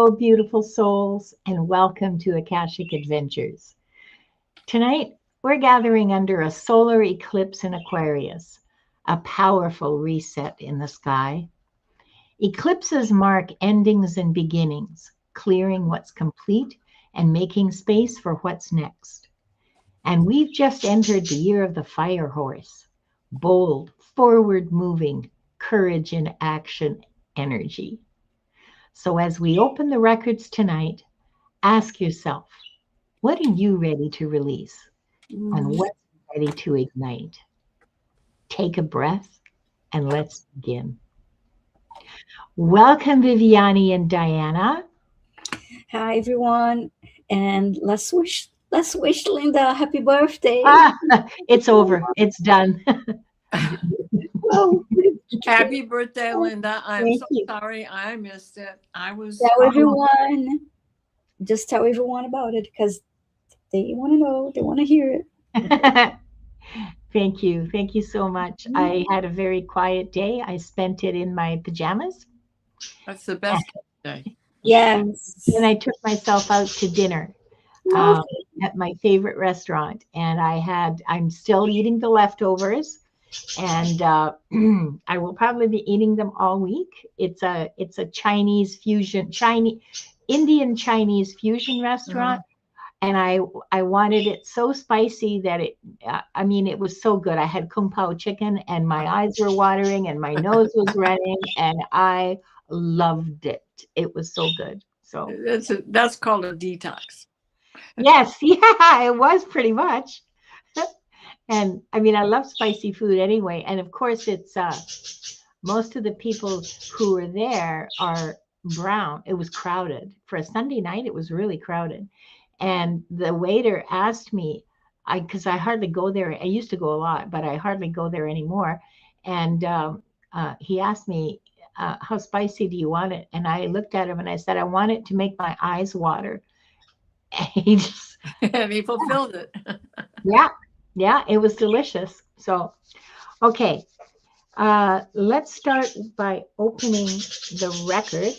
Hello, beautiful souls, and welcome to Akashic Adventures. Tonight, we're gathering under a solar eclipse in Aquarius, a powerful reset in the sky. Eclipses mark endings and beginnings, clearing what's complete and making space for what's next. And we've just entered the year of the fire horse, bold, forward-moving, courage in action energy. So as we open the records tonight, ask yourself, what are you ready to release? And what's ready to ignite? Take a breath and let's begin. Welcome, Viviane and Diana. Hi, everyone. And let's wish Linda happy birthday. It's over. It's done. Oh, happy birthday, Linda. I'm Thank so you. sorry I missed it. Tell everyone. Just tell everyone about it because they want to know. They want to hear it. Thank you. Thank you so much. I had a very quiet day. I spent it in my pajamas. That's the best day. Yes. And I took myself out to dinner at my favorite restaurant. And I'm still eating the leftovers. And I will probably be eating them all week. It's a Chinese fusion, Indian Chinese fusion restaurant. And I wanted it so spicy that it was so good. I had Kung Pao chicken and my eyes were watering and my nose was running and I loved it. It was so good. So that's called a detox. Yes, yeah, it was pretty much. And I mean, I love spicy food anyway. And of course, it's most of the people who were there are brown. It was crowded. For a Sunday night, it was really crowded. And the waiter asked me, because I hardly go there. I used to go a lot, but I hardly go there anymore. And he asked me, how spicy do you want it? And I looked at him and I said, I want it to make my eyes water. And he fulfilled it. Yeah, it was delicious. So, okay, let's start by opening the record.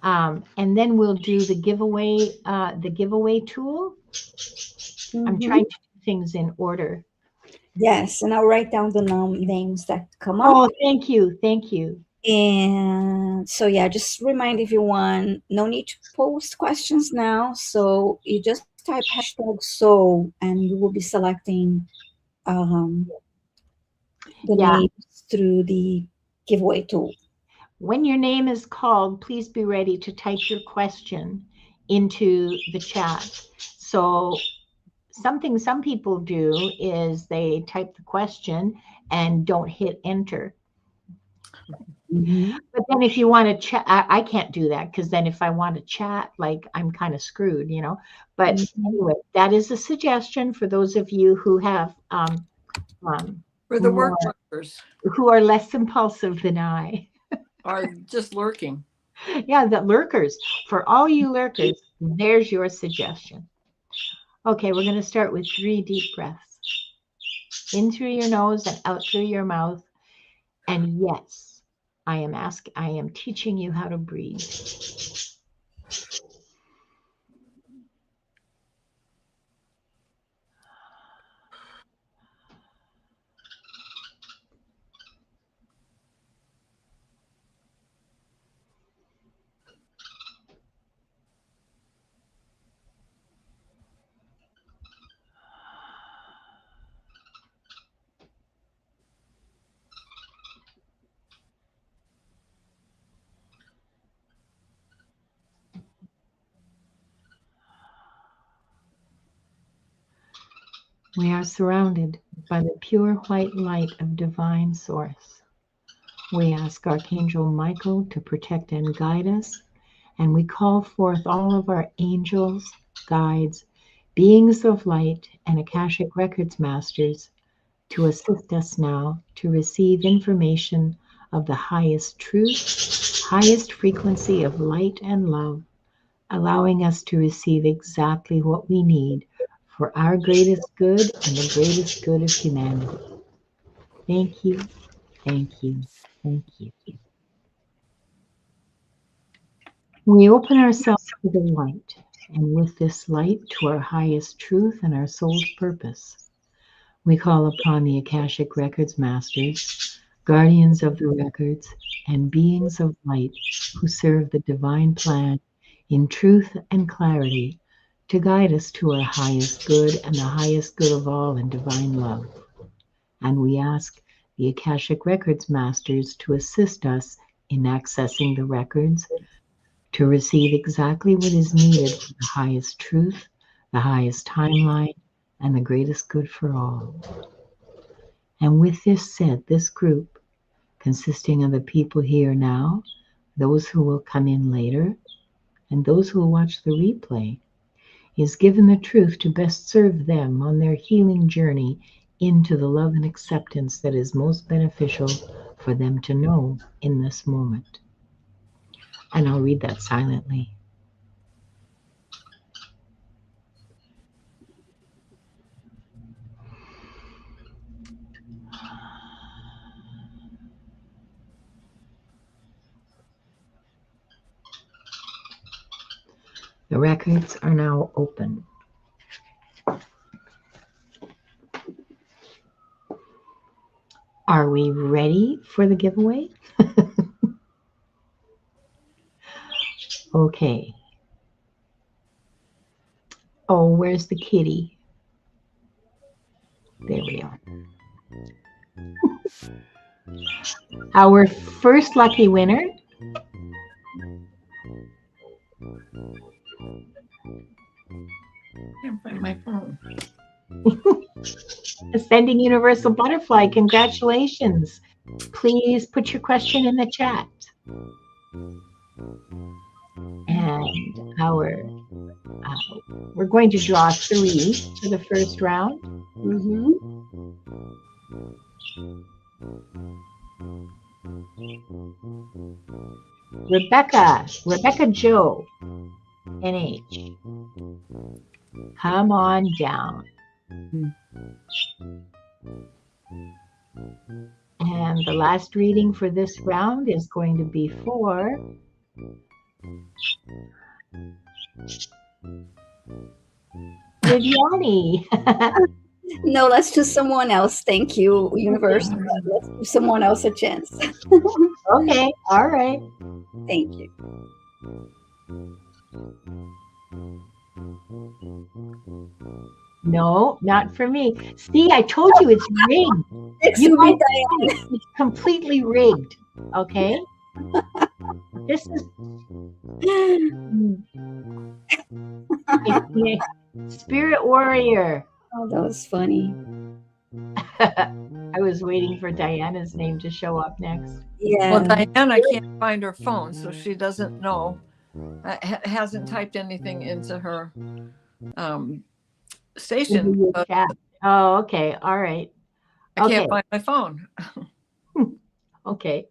And then we'll do the giveaway tool. I'm trying to do things in order. Yes, and I'll write down the names that come up. Oh, thank you. And so, yeah, just remind everyone, no need to post questions now. So you just type #soul and you will be selecting the names through the giveaway tool. When your name is called, please be ready to type your question into the chat. So some people do is they type the question and don't hit enter. But then if you want to chat, I can't do that because then if I want to chat, like I'm kind of screwed, But anyway, that is a suggestion for those of you who have for the work workers who are less impulsive than I. Are just lurking. Yeah, the lurkers. For all you lurkers, there's your suggestion. Okay, we're going to start with 3 deep breaths. In through your nose and out through your mouth. And yes, I am teaching you how to breathe. We are surrounded by the pure white light of divine source. We ask Archangel Michael to protect and guide us, and we call forth all of our angels, guides, beings of light, and Akashic Records masters to assist us now to receive information of the highest truth, highest frequency of light and love, allowing us to receive exactly what we need for our greatest good and the greatest good of humanity. Thank you, thank you, thank you. We open ourselves to the light, and with this light to our highest truth and our soul's purpose. We call upon the Akashic Records masters, guardians of the records, and beings of light who serve the divine plan in truth and clarity to guide us to our highest good and the highest good of all in divine love. And we ask the Akashic Records masters to assist us in accessing the records to receive exactly what is needed for the highest truth, the highest timeline, and the greatest good for all. And with this said, this group, consisting of the people here now, those who will come in later, and those who will watch the replay, is given the truth to best serve them on their healing journey into the love and acceptance that is most beneficial for them to know in this moment. And I'll read that silently. The records are now open. Are we ready for the giveaway? Okay. Oh, where's the kitty? There we are. Our first lucky winner Can't find my phone. Ascending Universal Butterfly, congratulations. Please put your question in the chat. And we're going to draw 3 for the first round. Rebecca Joe, NH. Come on down. And the last reading for this round is going to be for Viviane. No, let's do someone else. Thank you, universe. Let's give someone else a chance. Okay, all right. Thank you. No, not for me. See, I told you it's rigged. It's completely rigged. Okay. This is Spirit Warrior. Oh, that was funny. I was waiting for Diana's name to show up next. Yeah. Well, Diana can't find her phone, so she doesn't know. Hasn't typed anything into her station. Oh, okay. All right. I can't find my phone. Okay.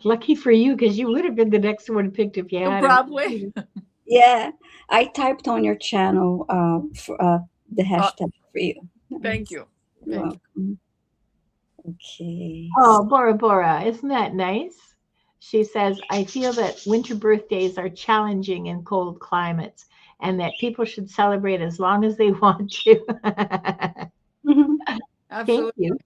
Lucky for you, because you would have been the next one picked if you had. Probably. Yeah, I typed on your channel for the hashtag for you. Thank you. You're welcome. Okay. Oh, Bora Bora, isn't that nice? She says, I feel that winter birthdays are challenging in cold climates and that people should celebrate as long as they want to. Thank you.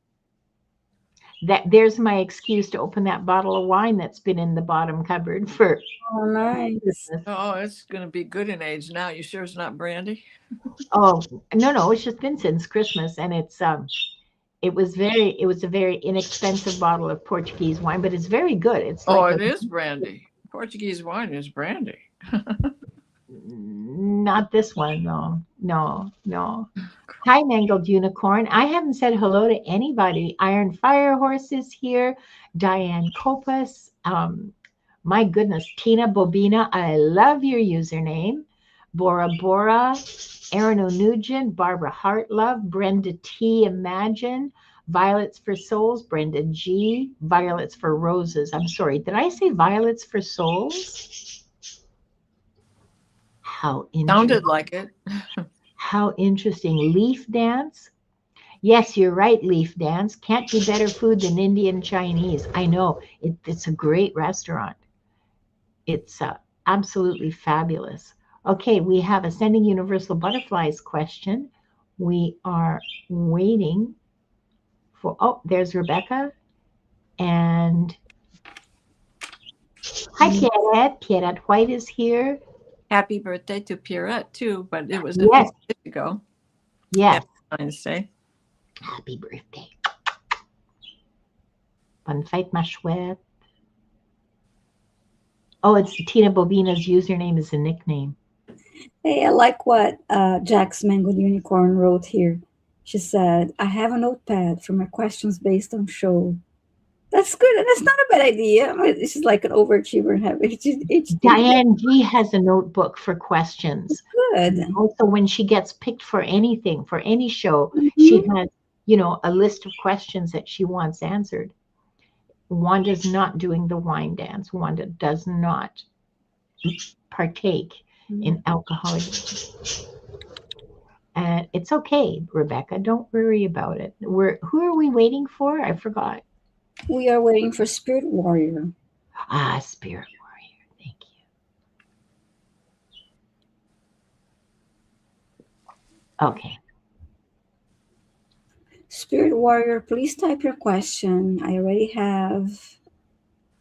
There's my excuse to open that bottle of wine that's been in the bottom cupboard for. Oh, nice. Oh, it's going to be good in age now. You sure it's not brandy? Oh, no, it's just been since Christmas, and it's it was a very inexpensive bottle of Portuguese wine, but it's very good. It's it is brandy. Portuguese wine is brandy. Not this one, no. Hi, Mangled Unicorn. I haven't said hello to anybody. Iron Fire Horse is here. Diane Copas. My goodness, Tina Bobina. I love your username. Bora Bora. Aaron O'Nugent. Barbara Hartlove. Brenda T. Imagine. Violets for Souls. Brenda G. Violets for Roses. I'm sorry. Did I say Violets for Souls? How interesting. Sounded like it. How interesting. Leaf Dance. Yes, you're right, Leaf Dance. Can't be better food than Indian Chinese. I know. It's a great restaurant. it's absolutely fabulous. Okay, we have Ascending Universal Butterflies question. We are waiting for, oh, there's Rebecca. And hi, Pierrette. Pierrette White is here. Happy birthday to Pierrette, too, but it was a few Yes, days ago. yes. Valentine's Day. Happy birthday. Bonne fête, ma chouette. Oh, it's Tina Bobina's username is a nickname. Hey, I like what Jack's Mangled Unicorn wrote here. She said, I have a notepad for my questions based on show. That's good, and that's not a bad idea. I mean, this is like an overachiever habit. It's Diane G has a notebook for questions. good. Also, when she gets picked for anything, for any show, Mhm. she has, you know, a list of questions that she wants answered. Wanda's not doing the wine dance. Wanda does not partake in alcoholism. And it's okay, Rebecca. Don't worry about it. Who are we waiting for? I forgot. We are waiting for Spirit Warrior. Ah, Spirit Warrior. Thank you. Okay. Spirit Warrior, please type your question. I already have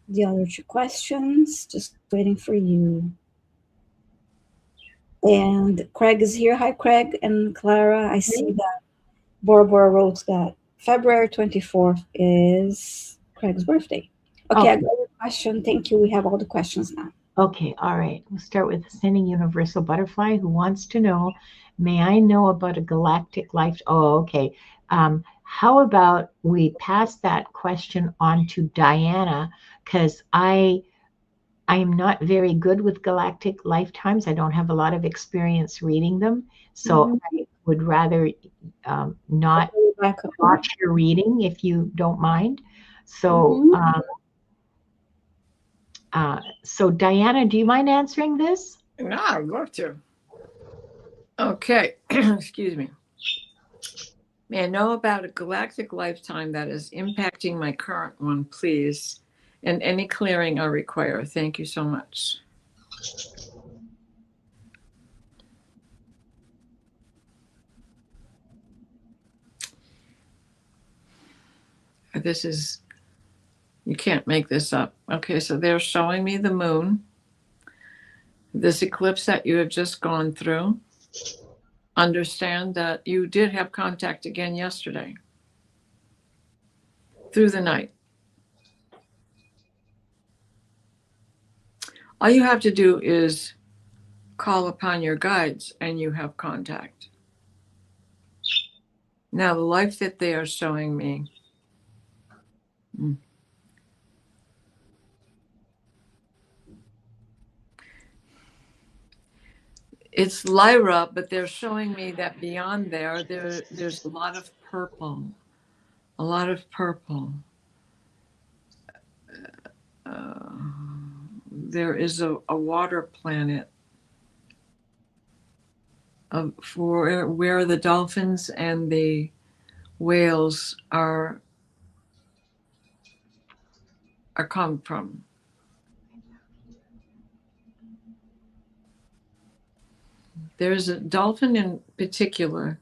the other two questions, just waiting for you. And Craig is here. Hi, Craig and Clara. I see that Bora Bora wrote that February 24th is Craig's birthday. Okay, I got your question. Thank you. We have all the questions now. Okay, all right. We'll start with Ascending Universal Butterfly, who wants to know, may I know about a galactic life? Oh, okay. How about we pass that question on to Diana, because I'm not very good with galactic lifetimes. I don't have a lot of experience reading them, so I would rather not watch your reading if you don't mind. So. So Diana, do you mind answering this? No, I'd love to. Okay, excuse me. May I know about a galactic lifetime that is impacting my current one, please? And any clearing I require. Thank you so much. This is, you can't make this up. Okay, so they're showing me the moon, this eclipse that you have just gone through. Understand that you did have contact again yesterday through the night. All you have to do is call upon your guides and you have contact. Now, the life that they are showing me, it's Lyra, but they're showing me that beyond there's a lot of purple, a lot of purple. There is a water planet for where the dolphins and the whales are come from. There's a dolphin in particular.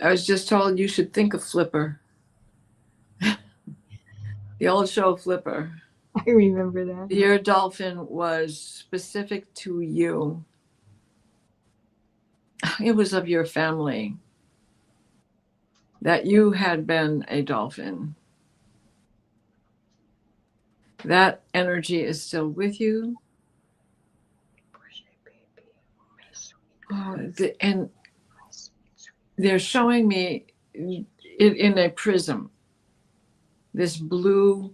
I was just told you should think of Flipper. The old show Flipper. I remember that. Your dolphin was specific to you. It was of your family that you had been a dolphin. That energy is still with you. And they're showing me it in a prism, this blue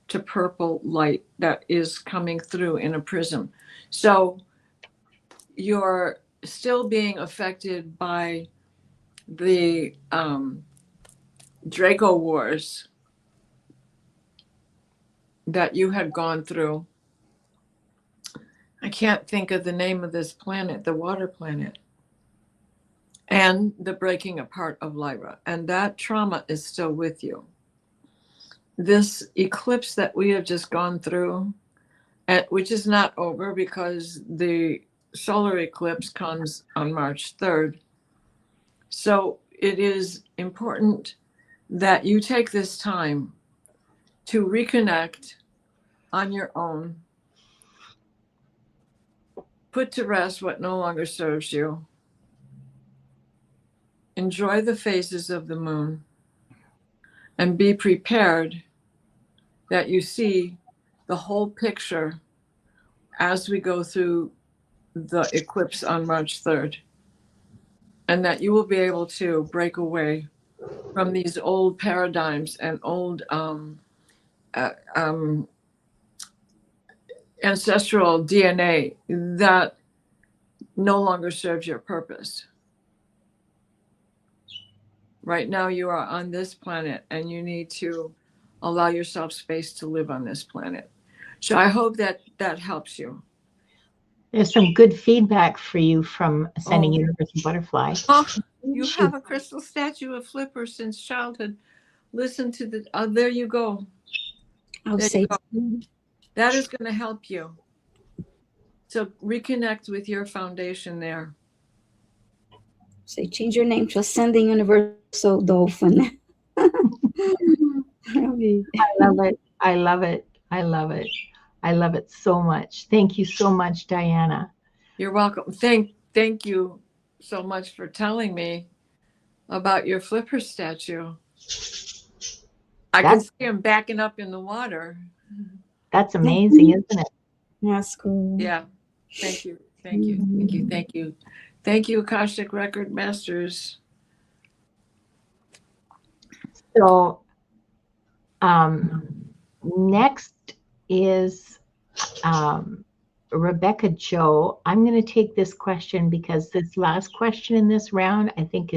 to purple light that is coming through in a prism. So you're still being affected by the Draco Wars that you had gone through. I can't think of the name of this planet, the water planet. and the breaking apart of Lyra. And that trauma is still with you. This eclipse that we have just gone through, which is not over because the solar eclipse comes on March 3rd. So it is important that you take this time to reconnect on your own, put to rest what no longer serves you, enjoy the phases of the moon, and be prepared that you see the whole picture as we go through the eclipse on March 3rd, and that you will be able to break away from these old paradigms and old ancestral DNA that no longer serves your purpose. Right now you are on this planet and you need to allow yourself space to live on this planet. So I hope that that helps you. There's some good feedback for you from Ascending Universal Butterfly. Oh, you have a crystal statue of Flipper since childhood. Listen to the, there you go. I'll There say you go. That is going to help you. So reconnect with your foundation there. Say, change your name to Ascending Universal Dolphin. I love it. I love it. I love it. I love it so much. Thank you so much, Diana. You're welcome. Thank you so much for telling me about your Flipper statue. I can see him backing up in the water. That's amazing, isn't it? That's cool. Yeah. Thank you. Thank you. Thank you. Thank you. Thank you, Akashic Record Masters. So next is Rebecca Joe. I'm going to take this question because this last question in this round, I think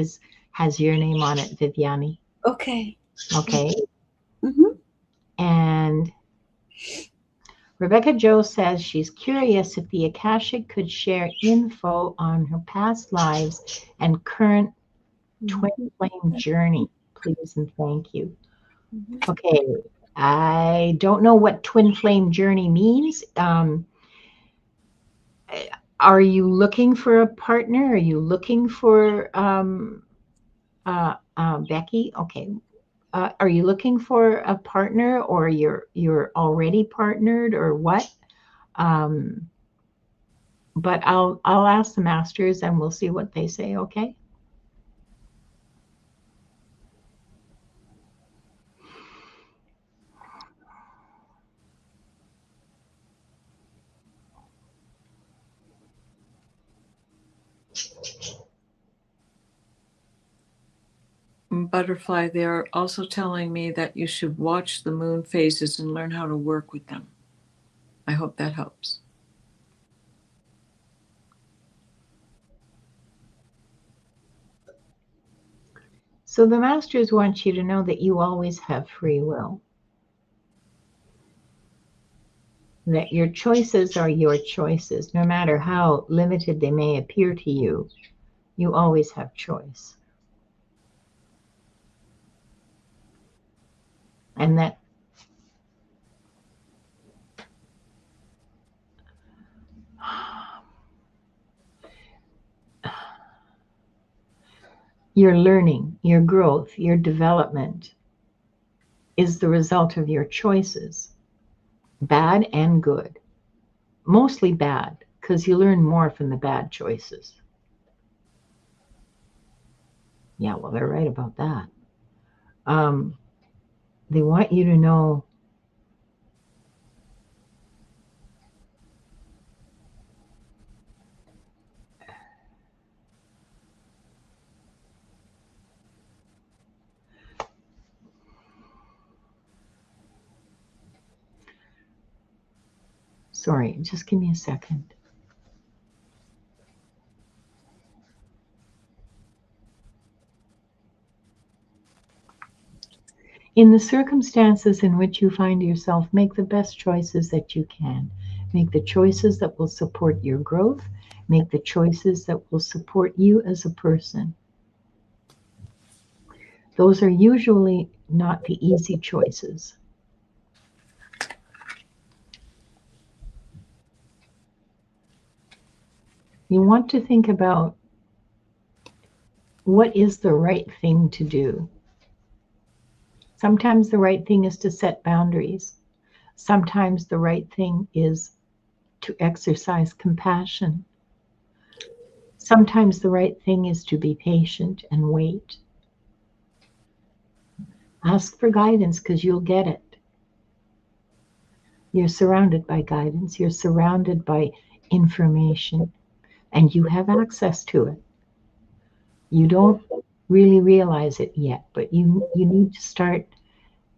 has your name on it, Viviane. Okay. Okay. And Rebecca Joe says she's curious if the Akashic could share info on her past lives and current twin flame journey, please and thank you. Okay, I don't know what twin flame journey means. Are you looking for a partner? Are you looking for Becky? Okay. Are you looking for a partner, or you're already partnered, or what? But I'll ask the masters and we'll see what they say. Okay. Butterfly, they're also telling me that you should watch the moon phases and learn how to work with them. I hope that helps. So the masters want you to know that you always have free will. That your choices are your choices. No matter how limited they may appear to you, you always have choice. And that your learning, your growth, your development is the result of your choices, bad and good. Mostly bad, because you learn more from the bad choices. Yeah, well, they're right about that. They want you to know sorry, just give me a second. In the circumstances in which you find yourself, make the best choices that you can. Make the choices that will support your growth Make the choices that will support you as a person. Those are usually not the easy choices. You want to think about what is the right thing to do. Sometimes the right thing is to set boundaries. Sometimes the right thing is to exercise compassion. Sometimes the right thing is to be patient and wait. Ask for guidance because you'll get it. You're surrounded by guidance. You're surrounded by information, and you have access to it. You don't really realize it yet, but you need to start,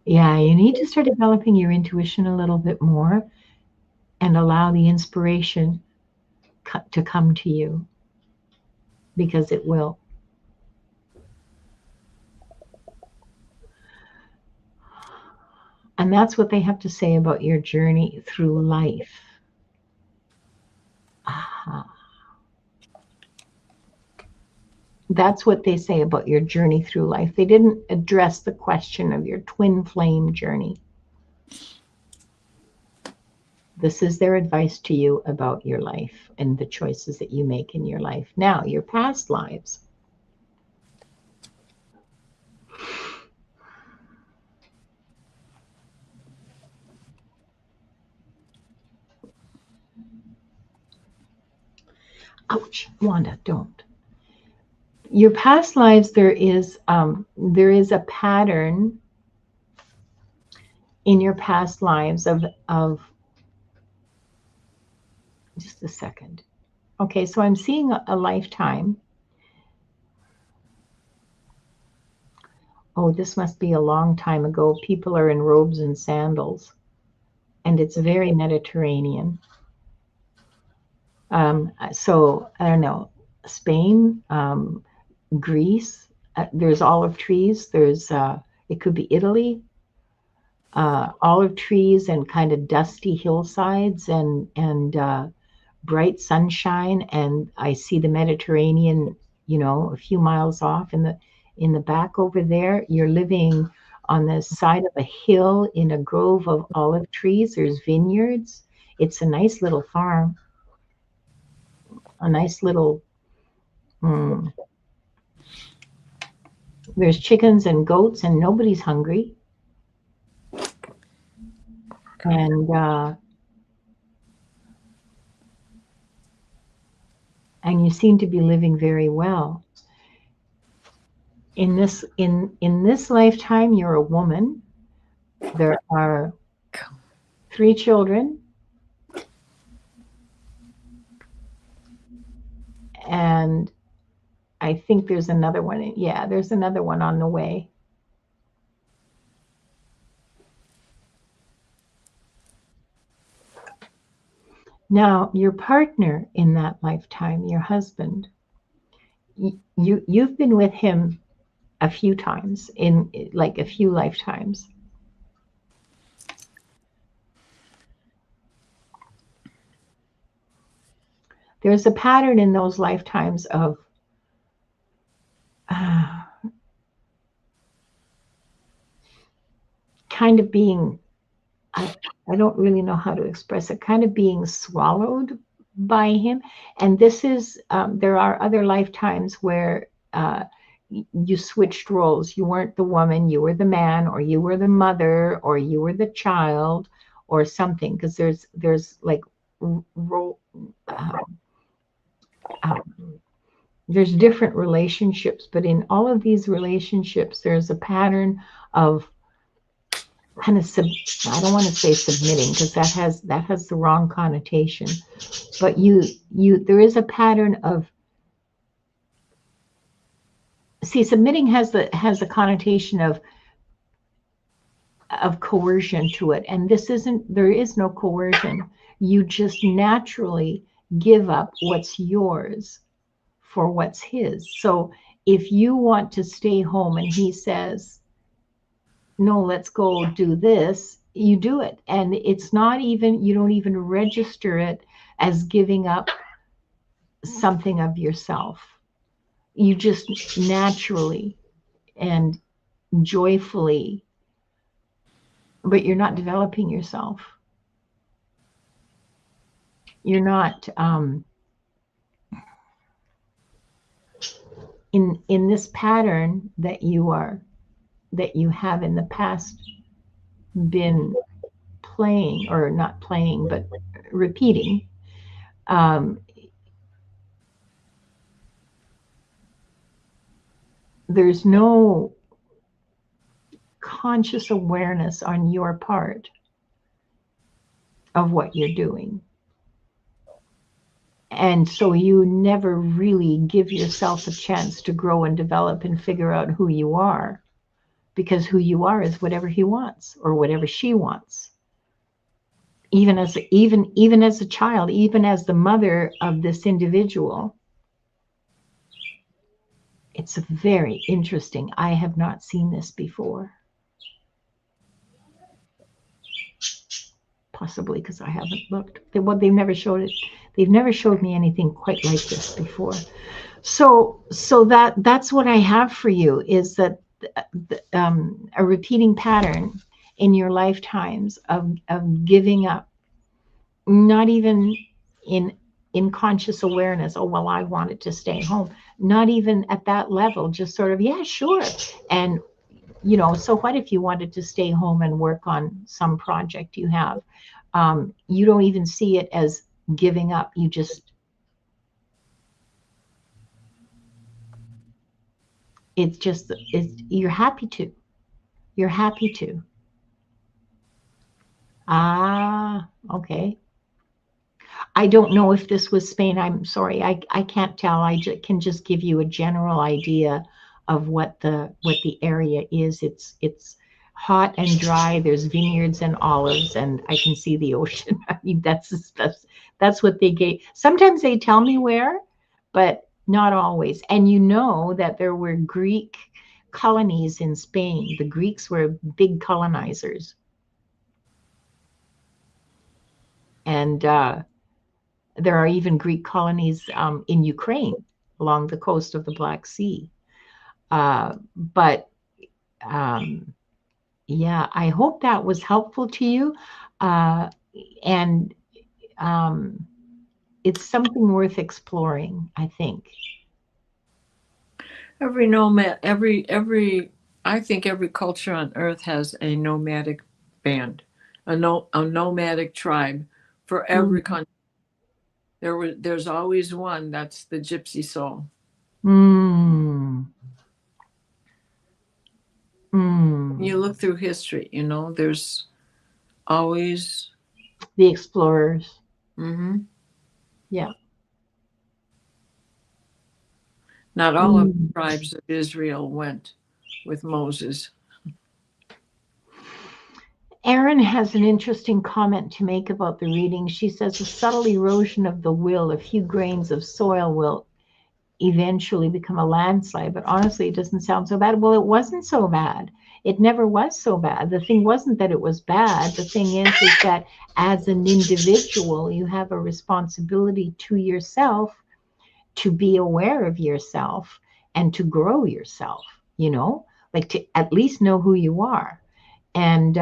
you need to start developing your intuition a little bit more and allow the inspiration to come to you, because it will. And that's what they have to say about your journey through life. Aha. That's what they say about your journey through life. They didn't address the question of your twin flame journey. This is their advice to you about your life and the choices that you make in your life. Now, your past lives. Ouch, Wanda, don't. Your past lives, there is a pattern in your past lives of just a second. Okay, so I'm seeing a lifetime. Oh, this must be a long time ago. People are in robes and sandals, and it's very Mediterranean. So I don't know, Spain, Greece. There's olive trees. There's it could be Italy. Olive trees and kind of dusty hillsides and bright sunshine, and I see the Mediterranean, a few miles off in the back over there. You're living on the side of a hill in a grove of olive trees. There's vineyards. It's a nice little farm, a nice little. There's chickens and goats, and nobody's hungry. And you seem to be living very well. In this lifetime, you're a woman. There are 3 children, and I think there's another one. Yeah, there's another one on the way. Now, your partner in that lifetime, your husband, you've been with him a few times, in like a few lifetimes. There's a pattern in those lifetimes of kind of being, I don't really know how to express it, kind of being swallowed by him. And this is, there are other lifetimes where you switched roles. You weren't the woman, you were the man, or you were the mother, or you were the child, or something, because there's like role. There's different relationships, but in all of these relationships, there's a pattern of kind of I don't want to say submitting, because that has the wrong connotation, but there is a pattern of, see, submitting has a connotation of coercion to it, and there is no coercion. You just naturally give up what's yours for what's his. So if you want to stay home and he says, no, let's go do this, you do it. And it's not even, you don't even register it as giving up something of yourself. You just naturally and joyfully, but you're not developing yourself. You're not in this pattern that you have in the past been playing, or not playing, but repeating. There's no conscious awareness on your part of what you're doing. And so you never really give yourself a chance to grow and develop and figure out who you are, because who you are is whatever he wants or whatever she wants. Even as a child, even as the mother of this individual, it's very interesting. I have not seen this before. Possibly because I haven't looked. They've never showed it. They've never showed me anything quite like this before. So that's what I have for you, is that a repeating pattern in your lifetimes of giving up, not even in conscious awareness. Oh, well, I wanted to stay home. Not even at that level, just sort of, yeah, sure. And, so what if you wanted to stay home and work on some project you have? You don't even see it as giving up. You just, you're happy to. You're happy to. Ah, okay. I don't know if this was Spain. I'm sorry. I can't tell. I can just give you a general idea of what the area is. It's hot and dry. There's vineyards and olives, and I can see the ocean. I mean, that's what they gave. Sometimes they tell me where, but not always. And you know that there were Greek colonies in Spain. The Greeks were big colonizers. And there are even Greek colonies in Ukraine along the coast of the Black Sea. But yeah, I hope that was helpful to you. And it's something worth exploring, I think. Every nomad, I think every culture on earth has a nomadic band, a nomadic tribe for every country. There's always one that's the gypsy soul. You look through history, there's always the explorers. Yeah. Not all of the tribes of Israel went with Moses. Erin has an interesting comment to make about the reading. She says a subtle erosion of the will, a few grains of soil will eventually become a landslide. But honestly, it doesn't sound so bad. Well, it wasn't so bad. It never was so bad. The thing wasn't that it was bad. The thing is that as an individual, you have a responsibility to yourself to be aware of yourself and to grow yourself, like to at least know who you are. And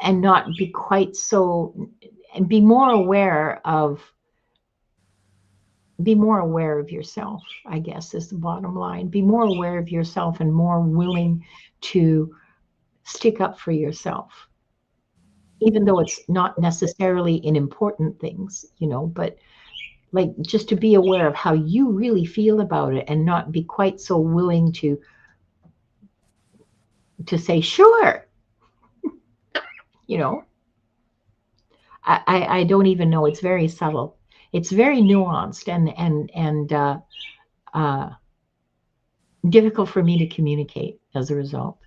not be quite so, and be more aware of yourself, I guess, is the bottom line. Be more aware of yourself and more willing to stick up for yourself, even though it's not necessarily in important things, but like just to be aware of how you really feel about it and not be quite so willing to say, sure, I don't even know. It's very subtle. It's very nuanced and difficult for me to communicate as a result.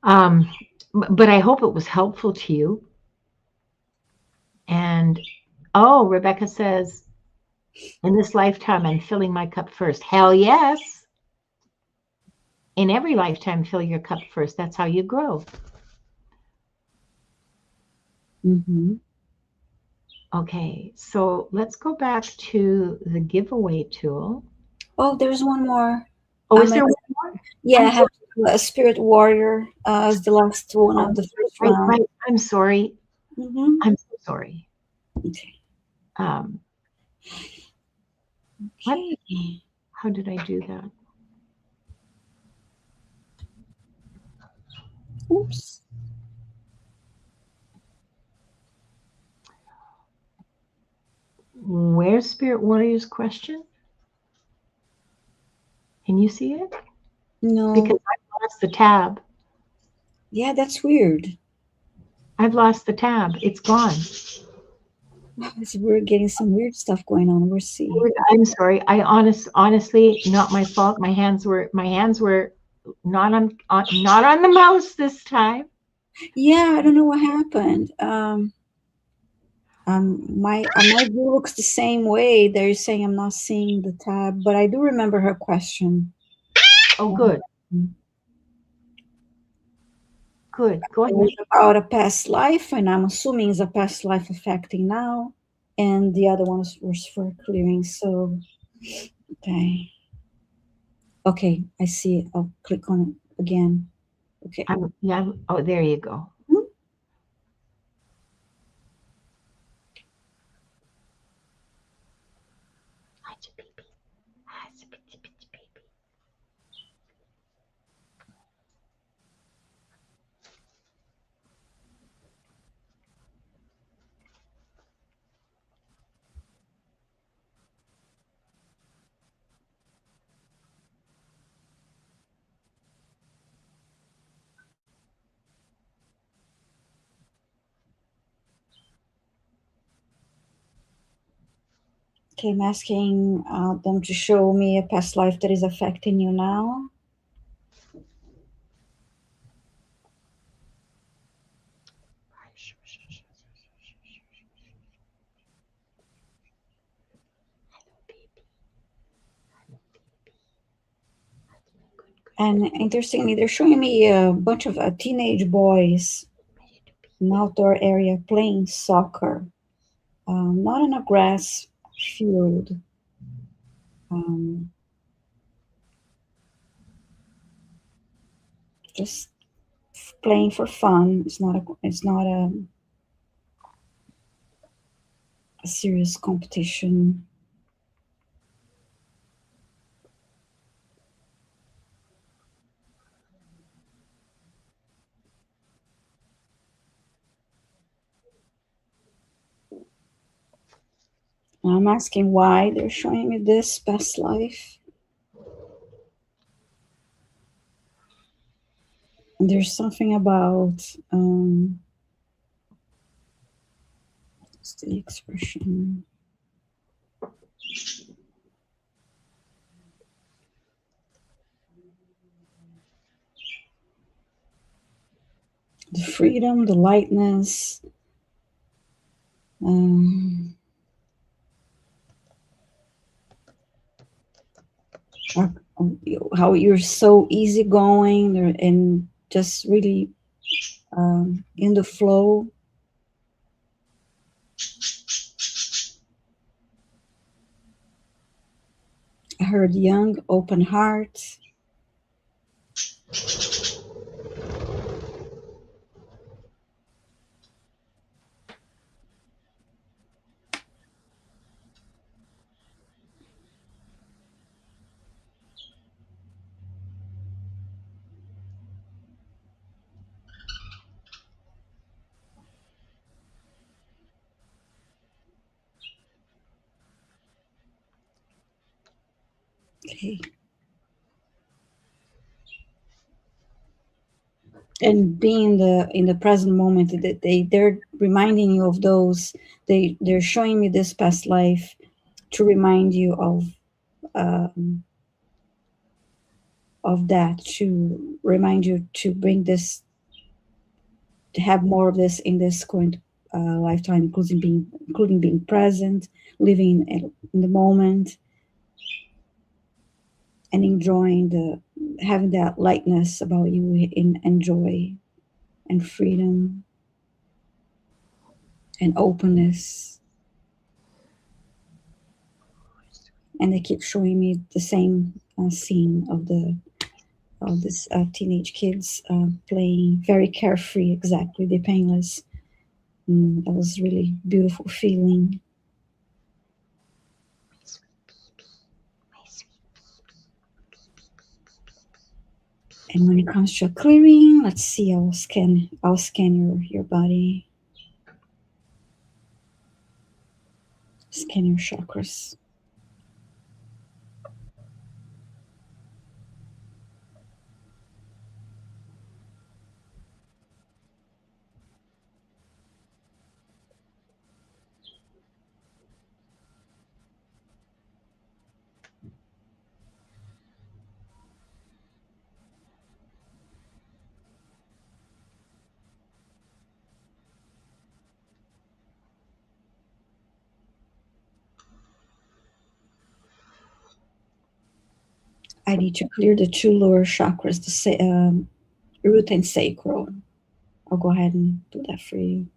But I hope it was helpful to you. And Rebecca says, in this lifetime, I'm filling my cup first. Hell yes. In every lifetime, fill your cup first. That's how you grow. Mm-hmm. Okay, so let's go back to the giveaway tool. Oh, there's one more. Oh, is there one more? Yeah, I have a spirit warrior as the last one of the first round. Right. I'm sorry. Mm-hmm. I'm so sorry. Okay. What? How did I do that? Oops. Where's Spirit Warrior's question? Can you see it? No. Because I've lost the tab. Yeah, that's weird. I've lost the tab. It's gone. We're getting some weird stuff going on. We'll see. I'm sorry. Honestly, not my fault. My hands were not on the mouse this time. Yeah, I don't know what happened. My view looks the same way. They're saying I'm not seeing the tab, but I do remember her question. Oh, good. Good. Go ahead. It was about a past life, and I'm assuming it's a past life affecting now. And the other one was for clearing. So, okay. Okay, I see it. I'll click on it again. Okay. Yeah. Oh, there you go. Okay, I'm asking them to show me a past life that is affecting you now. And interestingly, they're showing me a bunch of teenage boys in an outdoor area playing soccer, not in a grass field. Just playing for fun. It's not a serious competition. I'm asking why they're showing me this past life. And there's something about what's the expression? The freedom, the lightness. How you're so easygoing and just really in the flow. I heard young, open heart. Okay. And being in the present moment, that they're reminding you of those. They're showing me this past life to remind you of that, to remind you to bring this, to have more of this in this current lifetime, including being present, living in the moment, and enjoying having that lightness about you and joy and freedom. and openness. And they keep showing me the same scene of this teenage kids playing very carefree, exactly, they're painless. That was really beautiful feeling. And when it comes to a clearing, let's see, I'll scan your body. Scan your chakras. I need to clear the two lower chakras, the root and sacral. I'll go ahead and do that for you.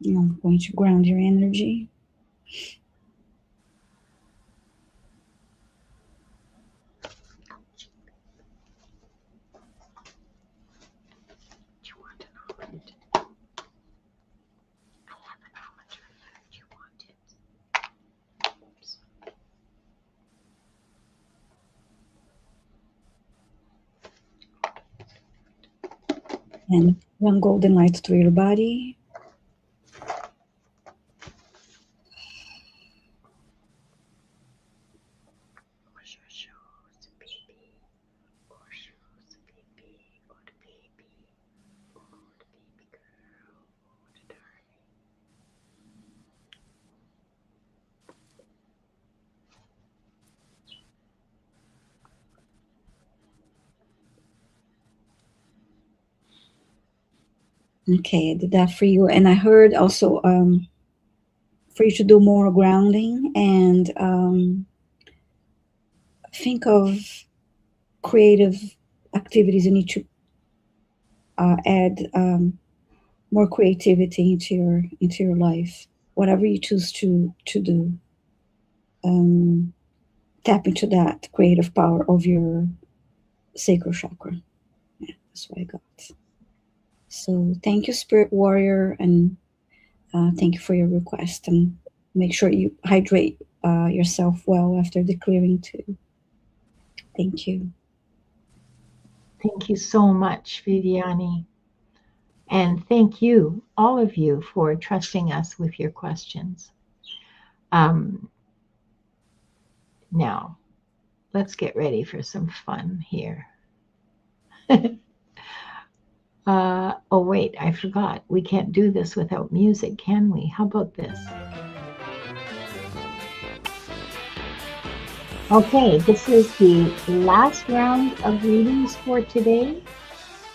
I'm going to ground your energy. And run golden light through your body. Okay, I did that for you. And I heard also for you to do more grounding and think of creative activities. You need to add more creativity into your life. Whatever you choose to do, tap into that creative power of your sacral chakra. Yeah, that's what I got. So thank you, Spirit Warrior, and thank you for your request. And make sure you hydrate yourself well after the clearing too. Thank you. Thank you so much, Viviane. And thank you, all of you, for trusting us with your questions. Now, let's get ready for some fun here. Oh, wait, I forgot. We can't do this without music, can we? How about this? Okay, this is the last round of readings for today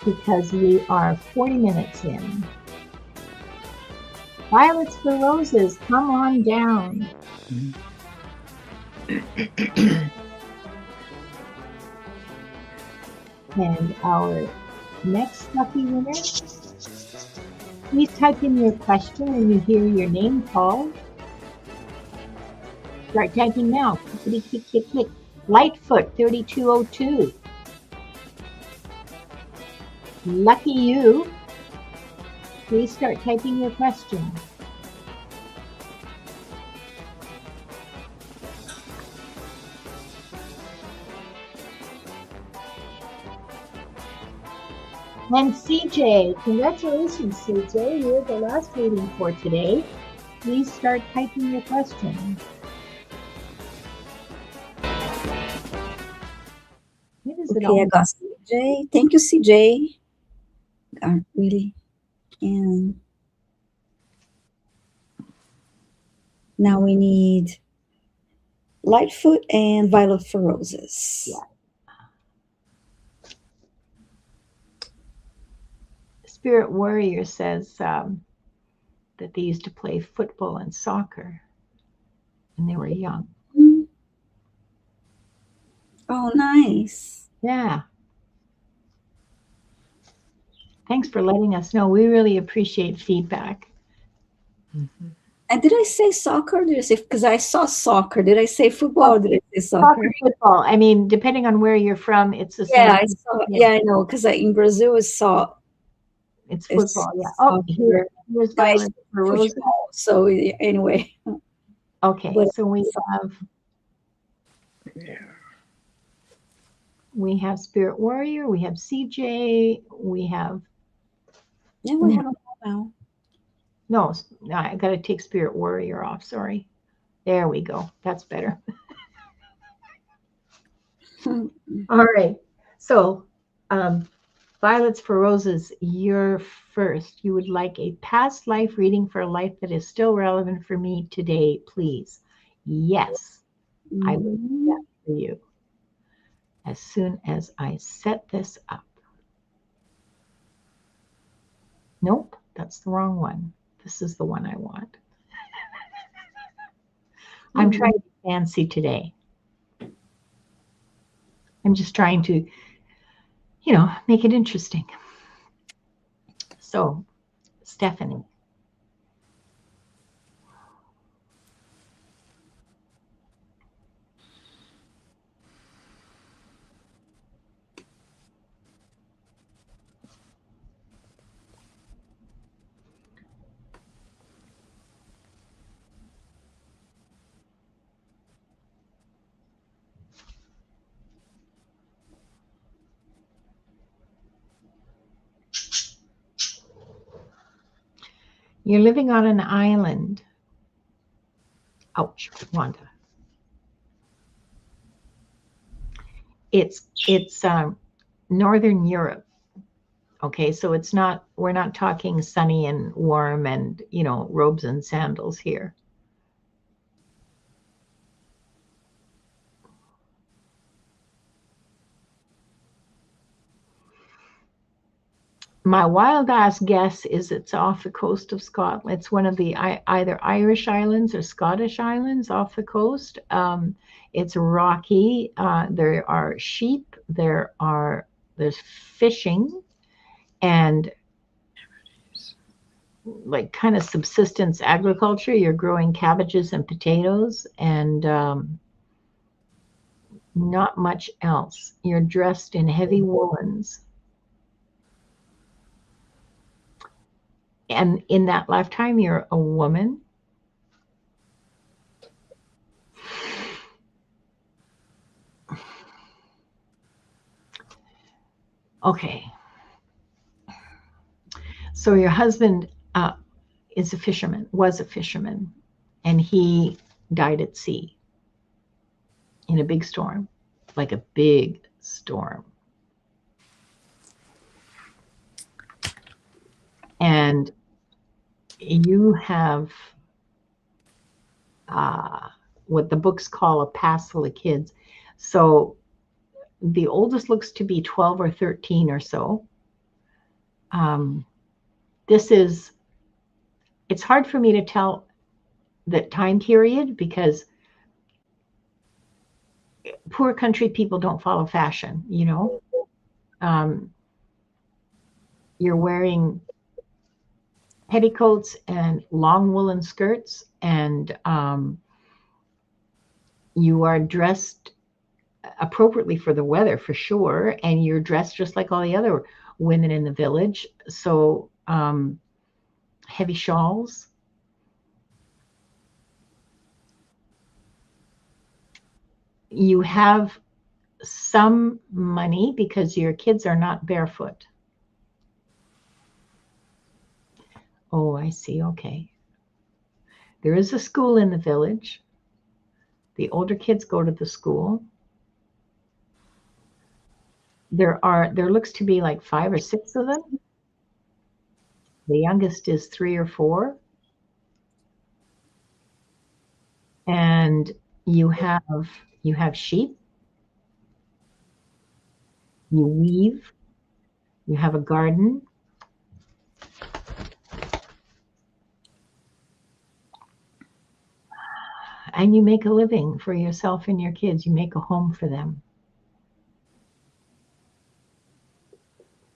because we are 40 minutes in. Violets for Roses, come on down. And our next lucky winner, please type in your question when you hear your name called. Start typing now. Click, click, click, click. Lightfoot 3202. Lucky you. Please start typing your question. And CJ, congratulations, CJ. You're the last reading for today. Please start typing your question. Is it Okay, I all? got CJ. Thank you, CJ. Really. And now we need Lightfoot and Violet for Roses. Yeah. Spirit Warrior says that they used to play football and soccer when they were young. Oh, nice. Yeah. Thanks for letting us know. We really appreciate feedback. Mm-hmm. And did I say soccer? Did I say, because I saw soccer. Did I say football or did I say soccer? Football. I mean, depending on where you're from, it's the same. Yeah, I saw. Yeah, I know. Because in Brazil, it's football. Yeah. Oh, soccer. here's I Violet for Roses. football. So anyway. Okay, But so we have Spirit Warrior, we have CJ, we have yeah, we have a now. no, I got to take Spirit Warrior off. Sorry. There we go. That's better. All right. So, Violets for Roses, you're first. You would like a past life reading for a life that is still relevant for me today, please. Yes, I will do that for you as soon as I set this up. Nope, that's the wrong one. This is the one I want. I'm trying to be fancy today. I'm just trying to, make it interesting. So, Stephanie. You're living on an island. Ouch, Wanda. It's Northern Europe. Okay, so we're not talking sunny and warm and, robes and sandals here. My wild ass guess is it's off the coast of Scotland. It's one of the either Irish islands or Scottish islands off the coast. It's rocky. There are sheep. There's fishing, and like kind of subsistence agriculture. You're growing cabbages and potatoes, and not much else. You're dressed in heavy woolens. And in that lifetime, you're a woman. Okay. So your husband was a fisherman, and he died at sea in a big storm, like a big storm. And you have what the books call a past full of kids. So the oldest looks to be 12 or 13 or so. It's hard for me to tell the time period because poor country people don't follow fashion, You're wearing petticoats and long woolen skirts, and you are dressed appropriately for the weather for sure, and you're dressed just like all the other women in the village. So heavy shawls. You have some money because your kids are not barefoot. Oh, I see. Okay. There is a school in the village. The older kids go to the school. There looks to be like 5 or 6 of them. The youngest is 3 or 4. And you have sheep, you weave, you have a garden, and you make a living for yourself and your kids. You make a home for them.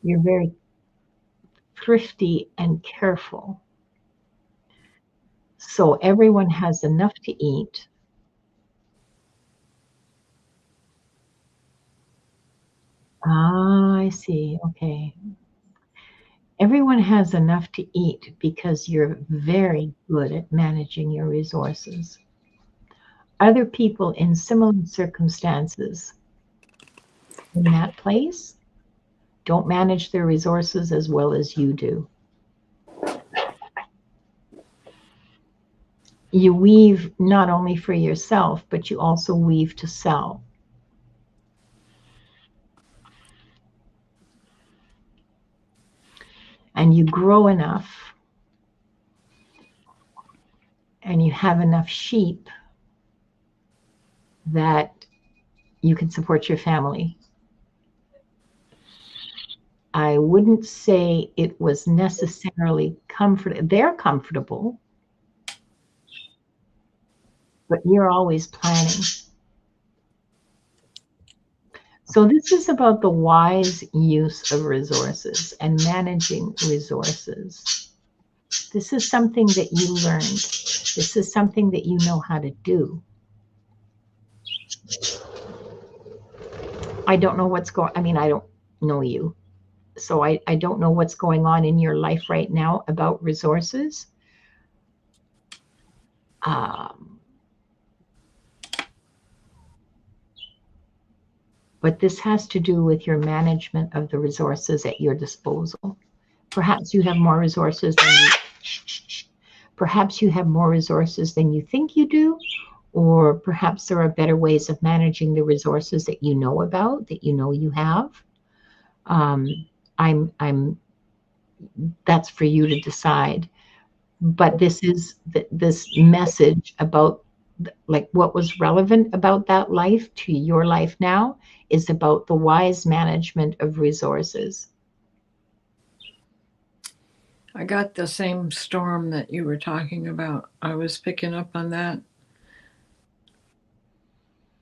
You're very thrifty and careful. So everyone has enough to eat. Ah, I see. Okay. Everyone has enough to eat because you're very good at managing your resources. Other people in similar circumstances in that place don't manage their resources as well as you do. You weave not only for yourself, but you also weave to sell. And you grow enough, and you have enough sheep that you can support your family. I wouldn't say it was necessarily comfortable. They're comfortable, but you're always planning. So this is about the wise use of resources and managing resources. This is something that you learned. This is something that you know how to do. I don't know what's going, I mean, I don't know you. So I don't know what's going on in your life right now about resources. But this has to do with your management of the resources at your disposal. Perhaps you have more resources than you, perhaps you have more resources than you think you do, or perhaps there are better ways of managing the resources that you know about, that you know you have. That's for you to decide. But this is this message about like what was relevant about that life to your life now is about the wise management of resources. I got the same storm that you were talking about. I was picking up on that.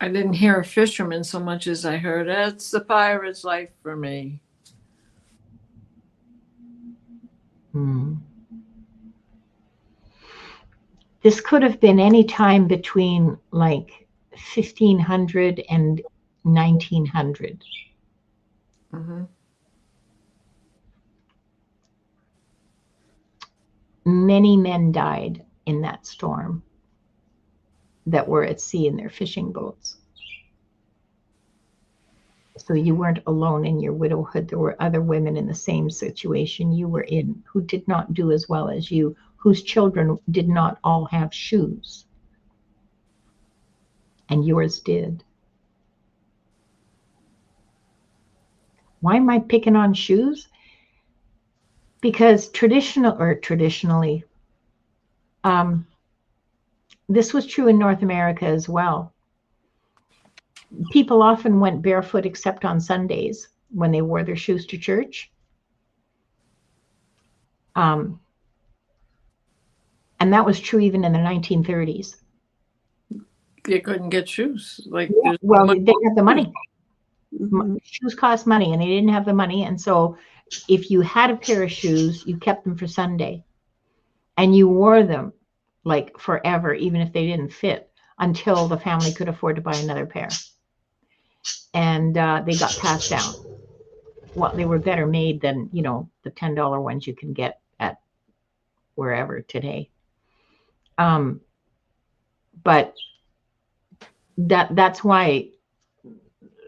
I didn't hear a fisherman so much as I heard, "It's the pirate's life for me." This could have been any time between like 1500 and 1900. Many men died in that storm that were at sea in their fishing boats. So you weren't alone in your widowhood. There were other women in the same situation you were in who did not do as well as you, whose children did not all have shoes. And yours did. Why am I picking on shoes? Because traditionally, this was true in North America as well. People often went barefoot except on Sundays when they wore their shoes to church. And that was true even in the 1930s. They couldn't get shoes. Like, well, they didn't have the money. Shoes cost money, and they didn't have the money. And so if you had a pair of shoes, you kept them for Sunday. And you wore them like forever, even if they didn't fit, until the family could afford to buy another pair. And they got passed down. Well, they were better made than, you know, the $10 ones you can get at wherever today. But that's why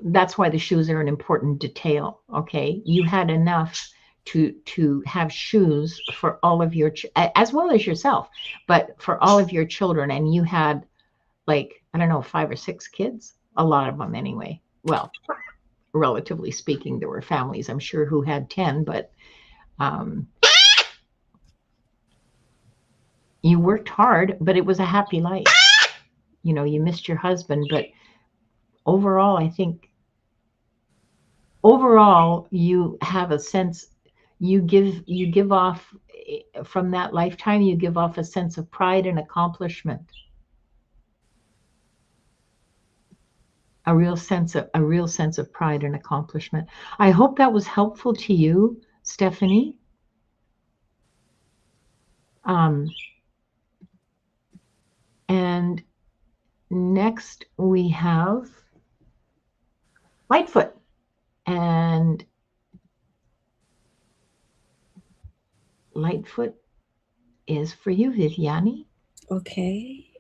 the shoes are an important detail. Okay, you had enough to have shoes for all of your as well as yourself, but for all of your children, and you had like, I don't know, 5 or 6 kids, a lot of them anyway. Well, relatively speaking, there were families, I'm sure, who had 10, but you worked hard, but it was a happy life. You know, you missed your husband, but overall, I think overall you have a sense, you give off from that lifetime, you give off a sense of pride and accomplishment. A real sense of pride and accomplishment. I hope that was helpful to you, Stephanie. And next we have Lightfoot, and Lightfoot is for you, Viviane. Okay.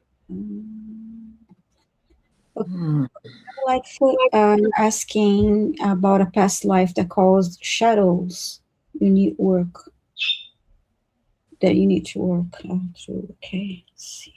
Lightfoot, asking about a past life that caused shadows you need work, that you need to work through. Okay, let's see.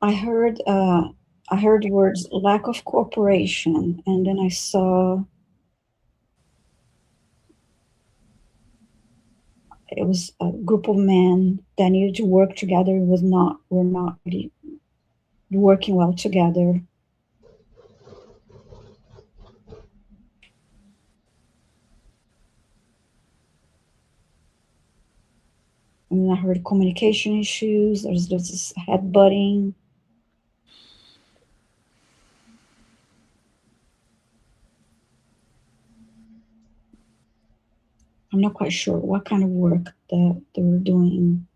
I heard words lack of cooperation, and then I saw it was a group of men that needed to work together. Were not really working well together. And I heard communication issues. There's this headbutting. I'm not quite sure what kind of work that they were doing.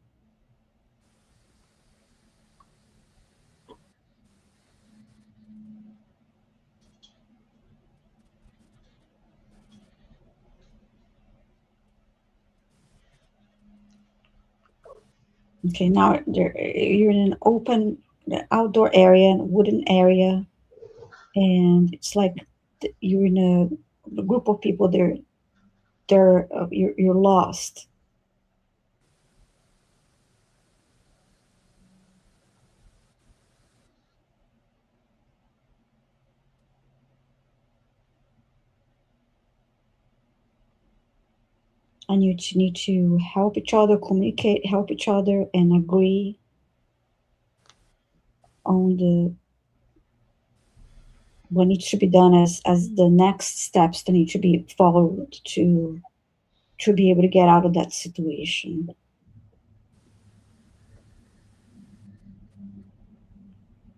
Okay, now you're in an open outdoor area, wooden area, and it's like you're in a group of people. You're lost. And you need to help each other, communicate, help each other, and agree on what needs to be done as the next steps that need to be followed to be able to get out of that situation.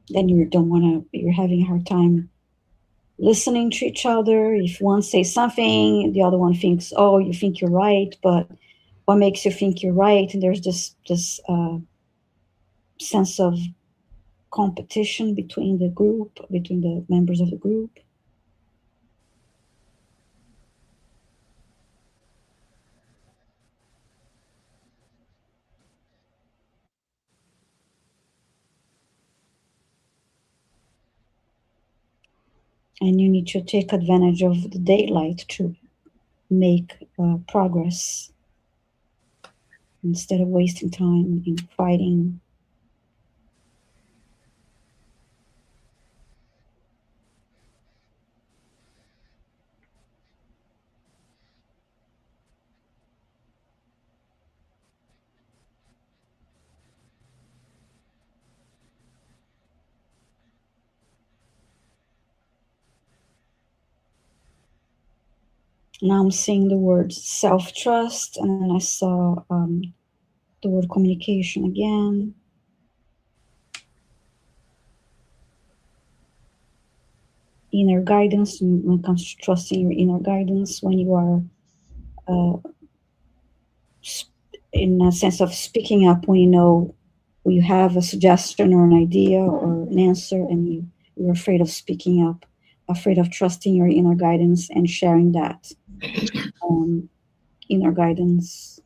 Then you don't want to. You're having a hard time listening to each other. If one says something, the other one thinks, "Oh, you think you're right," but what makes you think you're right? And there's this sense of competition between the group, between the members of the group. And you need to take advantage of the daylight to make progress instead of wasting time in fighting. Now I'm seeing the word self-trust, and then I saw the word communication again. Inner guidance, when it comes to trusting your inner guidance, when you are in a sense of speaking up, when you have a suggestion or an idea or an answer, and you're afraid of speaking up, afraid of trusting your inner guidance and sharing that inner guidance.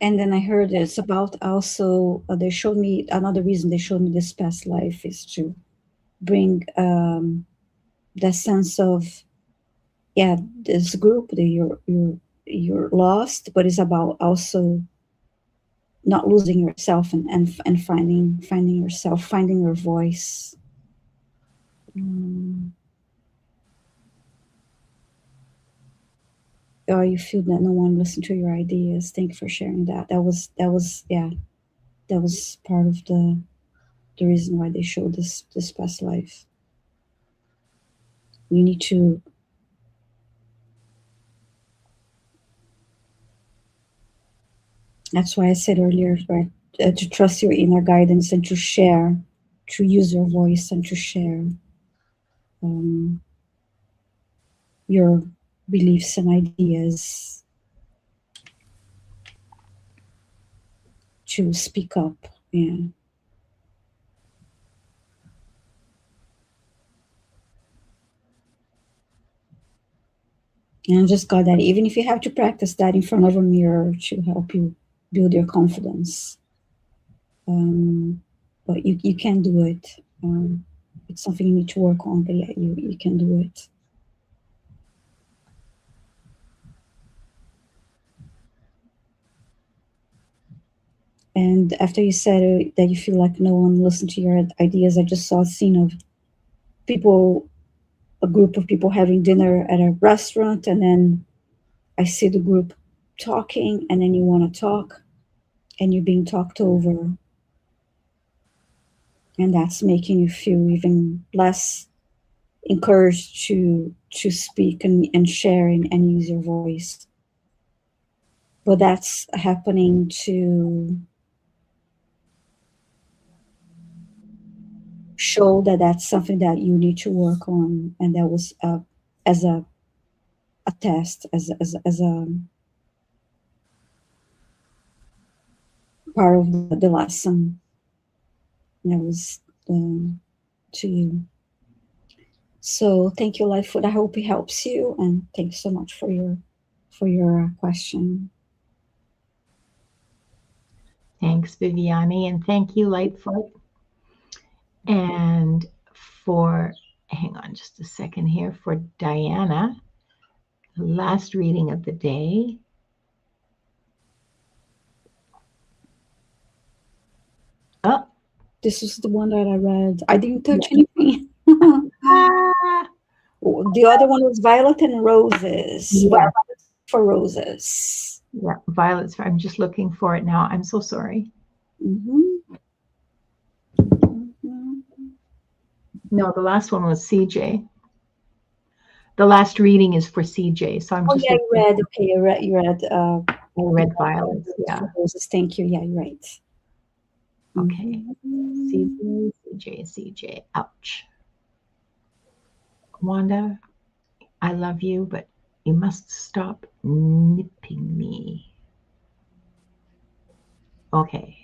And then I heard it's about also, they showed me another reason they showed me this past life is to bring that sense of, yeah, this group that you're lost, but it's about also not losing yourself and finding yourself, finding your voice. Or you feel that no one listened to your ideas. Thank you for sharing that. That was yeah, that was part of the reason why they showed this past life. You need to that's why I said earlier, right, to trust your inner guidance and to share, to use your voice and to share your beliefs and ideas, to speak up. Yeah. And I just got that even if you have to practice that in front of a mirror to help you build your confidence. But you can do it. It's something you need to work on, but yeah, you can do it. And after you said that you feel like no one listened to your ideas, I just saw a scene of people, a group of people having dinner at a restaurant, and then I see the group talking, and then you want to talk, and you're being talked over, and that's making you feel even less encouraged to speak and share and use your voice. But that's happening to show that that's something that you need to work on, and that was as a test, as a part of the lesson that was to you. So thank you, Lightfoot. I hope it helps you, and thanks so much for your question. Thanks, Viviane, and thank you, Lightfoot. And for, hang on just a second here, for Diana, the last reading of the day. Oh, this was the one that I read. I didn't touch anything. The other one was Violet and Roses. Yeah. Violet for Roses. Yeah, Violet's. I'm just looking for it now. I'm so sorry. Mm-hmm. No, the last one was CJ. The last reading is for CJ. So I'm just. Oh yeah, you read. Okay, you read. I read Violet. Yeah. Roses. Thank you. Yeah, you're right. Okay. CJ. Ouch. Wanda, I love you, but you must stop nipping me. Okay.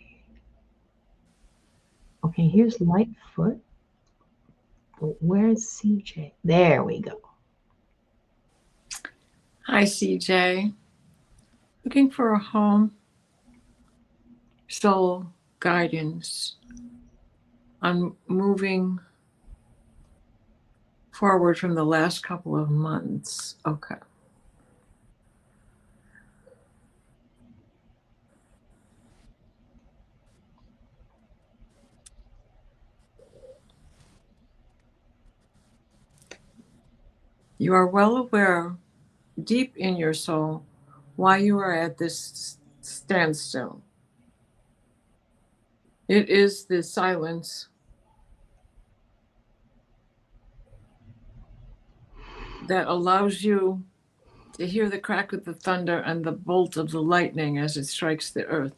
Okay, here's Lightfoot. But where's CJ? There we go. Hi, CJ. Looking for a home, soul guidance on moving forward from the last couple of months. Okay. You are well aware, deep in your soul, why you are at this standstill. It is the silence that allows you to hear the crack of the thunder and the bolt of the lightning as it strikes the earth.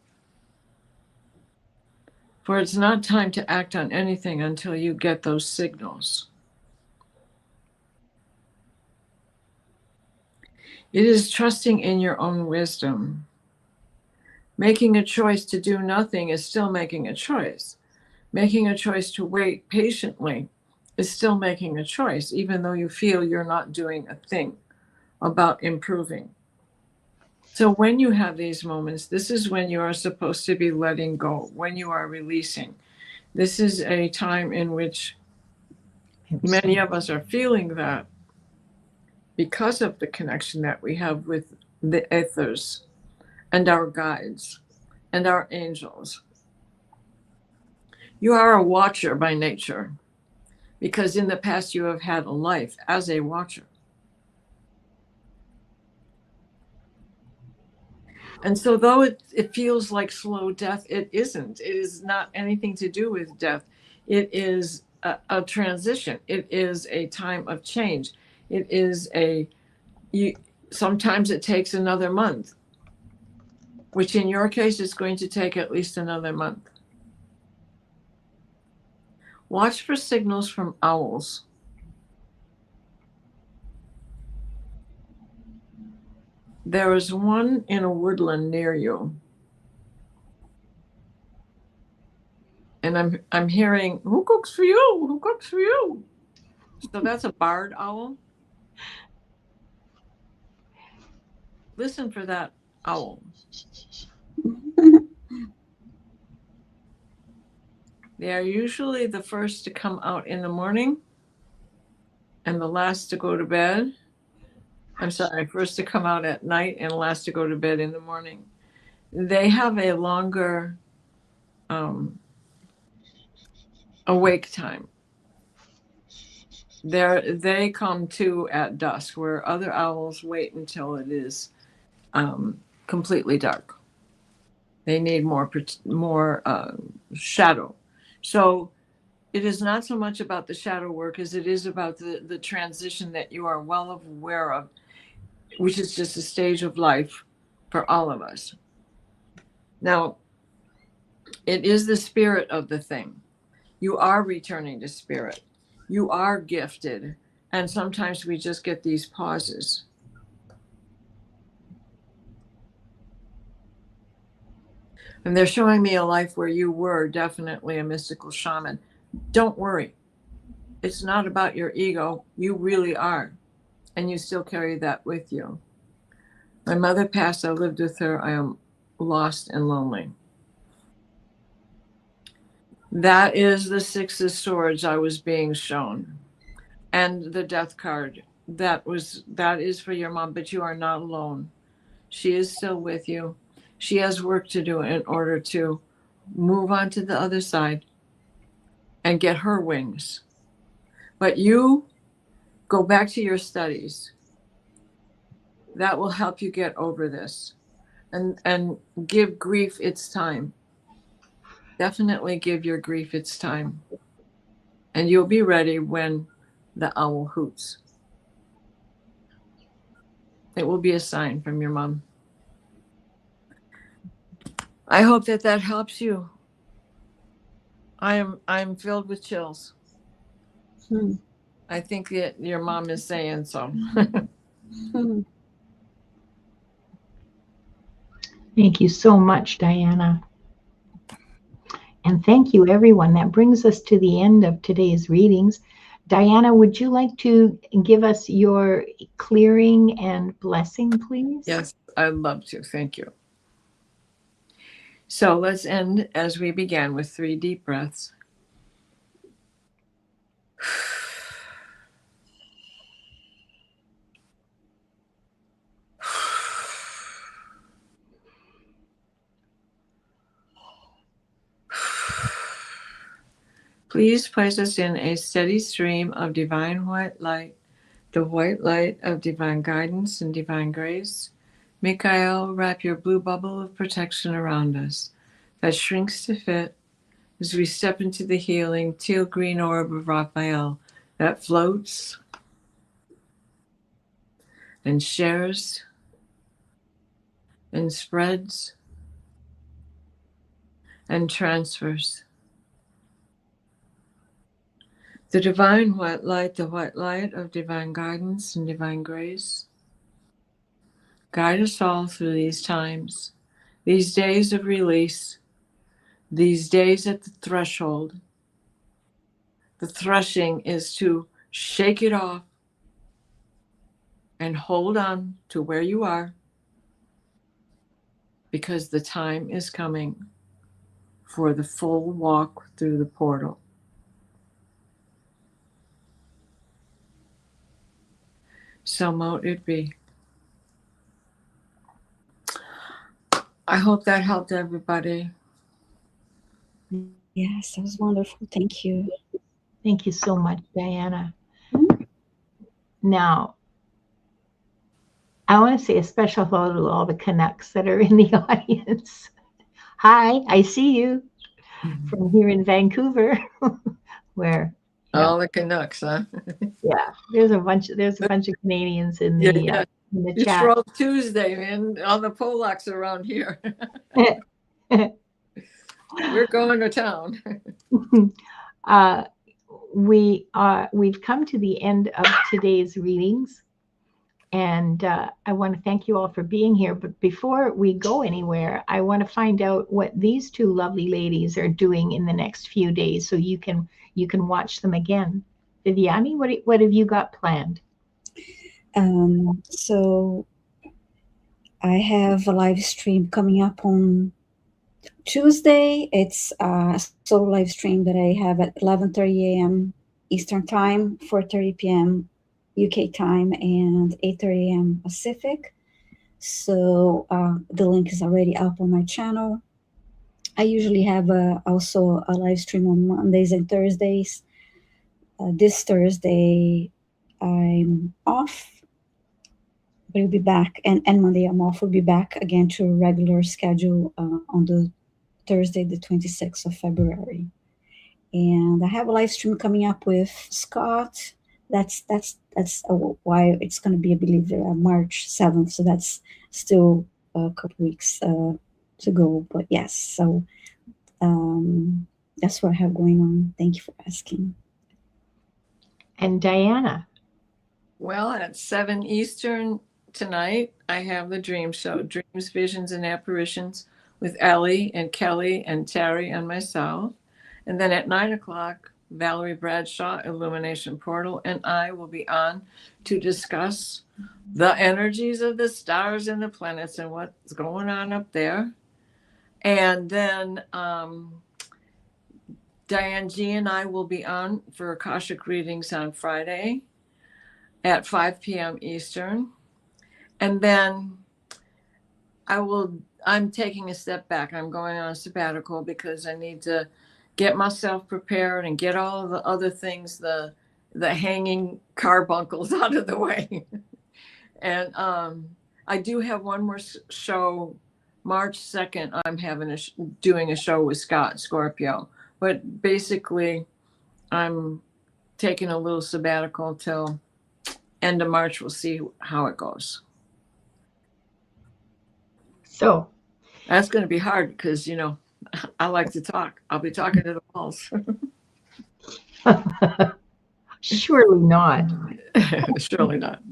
For it's not time to act on anything until you get those signals. It is trusting in your own wisdom. Making a choice to do nothing is still making a choice. Making a choice to wait patiently is still making a choice, even though you feel you're not doing a thing about improving. So when you have these moments, this is when you are supposed to be letting go, when you are releasing. This is a time in which many of us are feeling that because of the connection that we have with the ethers and our guides and our angels. You are a watcher by nature because in the past you have had a life as a watcher. And so though it feels like slow death, it isn't. It is not anything to do with death. It is a transition. It is a time of change. It is sometimes it takes another month, which in your case is going to take at least another month. Watch for signals from owls. There is one in a woodland near you. And I'm hearing, who cooks for you? Who cooks for you? So that's a barred owl. Listen for that owl. They are usually the first to come out in the morning and the last to go to bed. I'm sorry, first to come out at night and last to go to bed in the morning. They have a longer awake time. They come to at dusk, where other owls wait until it is completely dark. They need more shadow. So it is not so much about the shadow work as it is about the transition that you are well aware of, which is just a stage of life for all of us. Now, it is the spirit of the thing. You are returning to spirit. You are gifted. And sometimes we just get these pauses. And they're showing me a life where you were definitely a mystical shaman. Don't worry. It's not about your ego. You really are. And you still carry that with you. My mother passed. I lived with her. I am lost and lonely. That is the Six of Swords I was being shown. And the death card. That is for your mom, but you are not alone. She is still with you. She has work to do in order to move on to the other side and get her wings. But you go back to your studies. That will help you get over this and give grief its time. Definitely give your grief its time. And you'll be ready when the owl hoots. It will be a sign from your mom. I hope that helps you. I'm filled with chills. I think that your mom is saying so. Thank you so much, Diana. And thank you, everyone. That brings us to the end of today's readings. Diana, would you like to give us your clearing and blessing, please? Yes, I'd love to. Thank you. So let's end as we began with 3 deep breaths. Please place us in a steady stream of divine white light, the white light of divine guidance and divine grace. Mikael, wrap your blue bubble of protection around us that shrinks to fit as we step into the healing teal green orb of Raphael that floats and shares and spreads and transfers. The divine white light, the white light of divine guidance and divine grace. Guide us all through these times, these days of release, these days at the threshold. The threshing is to shake it off and hold on to where you are, because the time is coming for the full walk through the portal. So mote it be. I hope that helped everybody. Yes, that was wonderful. Thank you. Thank you so much, Diana. Mhm. Now, I want to say a special hello to all the Canucks that are in the audience. Hi, I see you from here in Vancouver, where All the Canucks, huh? yeah, there's a bunch of Canadians in the Yeah. in the You chat. Shrove Tuesday, man. All the Polacks around here. We're going to town. We've come to the end of today's readings, and I want to thank you all for being here. But before we go anywhere, I want to find out what these two lovely ladies are doing in the next few days, so you can watch them again. Viviane, what have you got planned? So I have a live stream coming up on Tuesday. It's a solo live stream that I have at 11:30 a.m. Eastern Time, 4:30 p.m. UK time, and 8:30 a.m. Pacific. So the link is already up on my channel. I usually have also a live stream on Mondays and Thursdays. This Thursday, I'm off, but I'll be back. And Monday, I'm off. We'll be back again to a regular schedule on the Thursday, the 26th of February. And I have a live stream coming up with Scott. That's why it's going to be, I believe, March 7th. So that's still a couple weeks to go. But yes, so that's what I have going on. Thank you for asking. And Diana. Well, at 7 Eastern tonight, I have the Dream Show, Dreams, Visions, and Apparitions with Ellie and Kelly and Terry and myself. And then at 9 o'clock, Valerie Bradshaw, Illumination Portal, and I will be on to discuss the energies of the stars and the planets and what's going on up there. And then Diane G and I will be on for Akashic readings on Friday at 5 p.m. Eastern. And then I'm taking a step back. I'm going on a sabbatical because I need to get myself prepared and get all of the other things, the hanging carbuncles out of the way. And I do have one more show, March 2nd. I'm having doing a show with Scott Scorpio. But basically, I'm taking a little sabbatical till end of March. We'll see how it goes. So that's going to be hard because, you know, I like to talk. I'll be talking to the walls. Surely not. Surely not.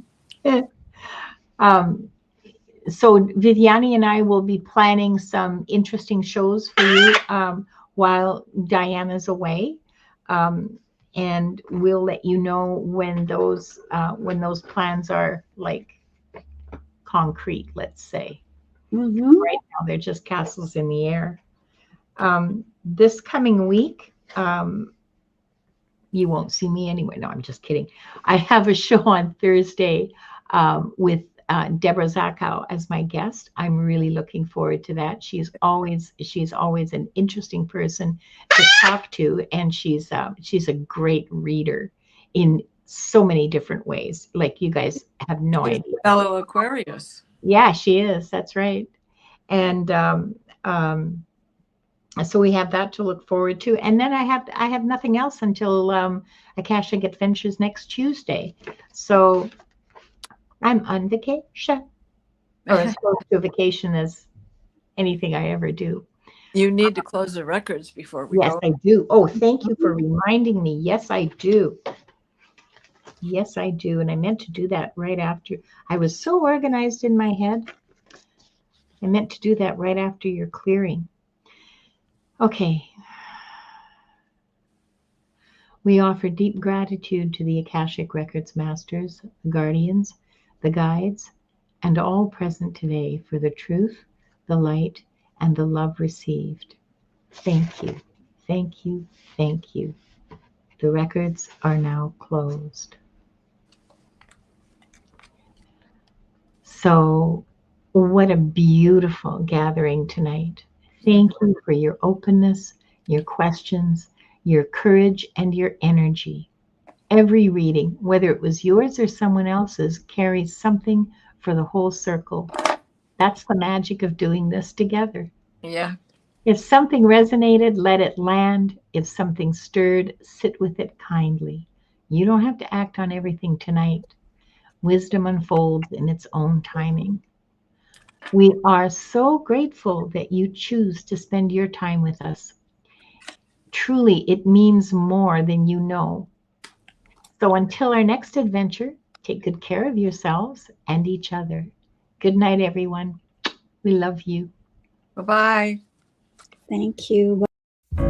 So Viviane and I will be planning some interesting shows for you. while Diana's away. And we'll let you know when those plans are like concrete, let's say. Mm-hmm. Right now, they're just castles in the air. This coming week, you won't see me anyway. No, I'm just kidding. I have a show on Thursday with Deborah Zachow as my guest. I'm really looking forward to that. She's always an interesting person to talk to, and she's a great reader in so many different ways. Like, you guys have no idea. Fellow Aquarius. Yeah, she is. That's right. And so we have that to look forward to. And then I have nothing else until Akashic Adventures next Tuesday. So I'm on vacation, or as close to vacation as anything I ever do. You need to close the records before we Yes, go. I do. Oh, thank you for reminding me. Yes, I do. Yes, I do. And I meant to do that right after. I was so organized in my head. I meant to do that right after your clearing. Okay. We offer deep gratitude to the Akashic Records masters, the guardians, the guides, and all present today for the truth, the light, and the love received. Thank you, thank you, thank you. The records are now closed. So, what a beautiful gathering tonight. Thank you for your openness, your questions, your courage, and your energy. Every reading, whether it was yours or someone else's, carries something for the whole circle. That's the magic of doing this together. Yeah. If something resonated, let it land. If something stirred, sit with it kindly. You don't have to act on everything tonight. Wisdom unfolds in its own timing. We are so grateful that you choose to spend your time with us. Truly, it means more than you know. So until our next adventure, take good care of yourselves and each other. Good night, everyone. We love you. Bye-bye. Thank you. Bye.